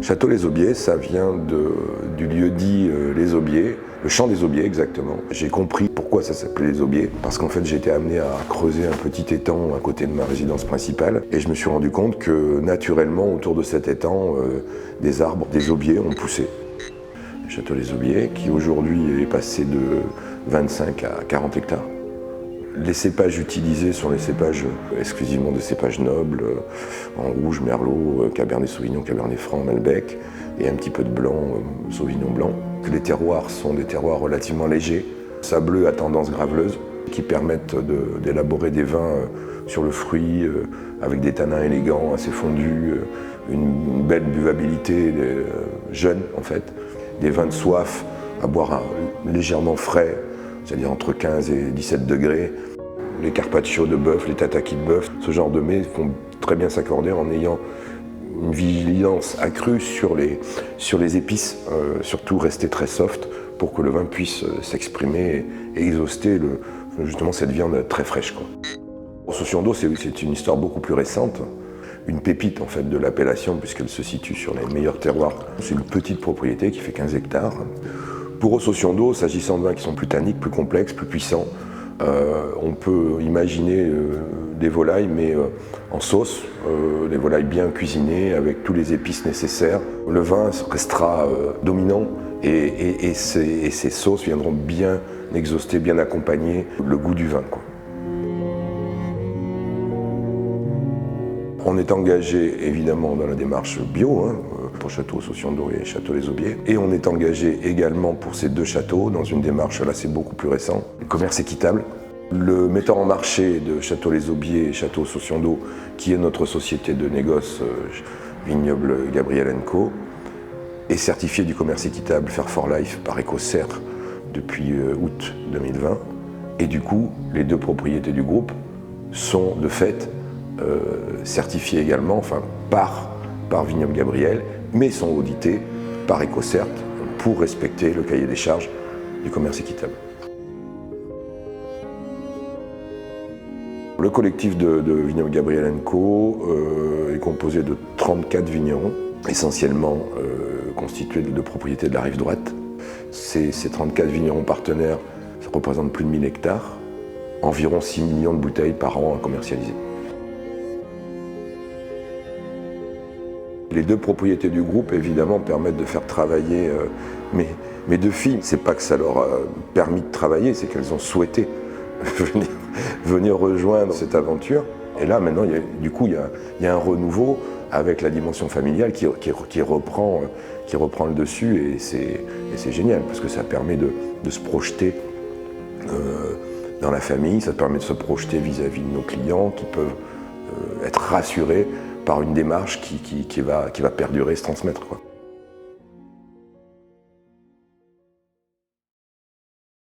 Château Les Aubiers, ça vient du lieu-dit Les Aubiers, le champ des Aubiers exactement. J'ai compris pourquoi ça s'appelait Les Aubiers, parce qu'en fait j'ai été amené à creuser un petit étang à côté de ma résidence principale et je me suis rendu compte que naturellement autour de cet étang, des arbres, des aubiers ont poussé. Le Château Les Aubiers qui aujourd'hui est passé de 25 à 40 hectares. Les cépages utilisés sont les cépages exclusivement des cépages nobles, en rouge, merlot, cabernet sauvignon, cabernet franc, malbec, et un petit peu de blanc, sauvignon blanc. Les terroirs sont des terroirs relativement légers, sableux à tendance graveleuse, qui permettent d'élaborer des vins sur le fruit, avec des tanins élégants, assez fondus, une belle buvabilité, jeune en fait, des vins de soif à boire légèrement frais, c'est-à-dire entre 15 et 17 degrés. Les carpaccio de bœuf, les tataki de bœuf, ce genre de mets vont très bien s'accorder en ayant une vigilance accrue sur les épices, surtout rester très soft pour que le vin puisse s'exprimer et exhauster justement cette viande très fraîche, quoi. Saution d'eau, c'est une histoire beaucoup plus récente, une pépite en fait de l'appellation puisqu'elle se situe sur les meilleurs terroirs. C'est une petite propriété qui fait 15 hectares. Pour Saution d'eau, s'agissant de vins qui sont plus tanniques, plus complexes, plus puissants, on peut imaginer des volailles, mais en sauce, des volailles bien cuisinées avec tous les épices nécessaires. Le vin restera dominant et ces sauces viendront bien exhauster, bien accompagner le goût du vin, quoi. On est engagé évidemment dans la démarche bio, pour Château Saution d'eau et Château Les Aubiers. Et on est engagé également pour ces deux châteaux dans une démarche, là c'est beaucoup plus récent, le commerce équitable. Le metteur en marché de Château Les Aubiers et Château Saution d'eau, qui est notre société de négoce Vignoble Gabriel & Co, est certifié du commerce équitable Fair for Life par EcoCert depuis août 2020. Et du coup, les deux propriétés du groupe sont de fait certifiées également, par Vignoble Gabriel, mais sont auditées par EcoCert pour respecter le cahier des charges du commerce équitable. Le collectif de Vignoble Gabriel & Co est composé de 34 vignerons, essentiellement constitués de propriétés de la rive droite. Ces 34 vignerons partenaires, ça représente plus de 1000 hectares, environ 6 millions de bouteilles par an à commercialiser. Les deux propriétés du groupe, évidemment, permettent de faire travailler mes deux filles. C'est pas que ça leur a permis de travailler, c'est qu'elles ont souhaité venir rejoindre cette aventure. Et là, maintenant, il y a un renouveau avec la dimension familiale qui reprend le dessus. Et c'est génial, parce que ça permet de se projeter dans la famille, ça permet de se projeter vis-à-vis de nos clients qui peuvent être rassurés par une démarche qui va perdurer, se transmettre, quoi.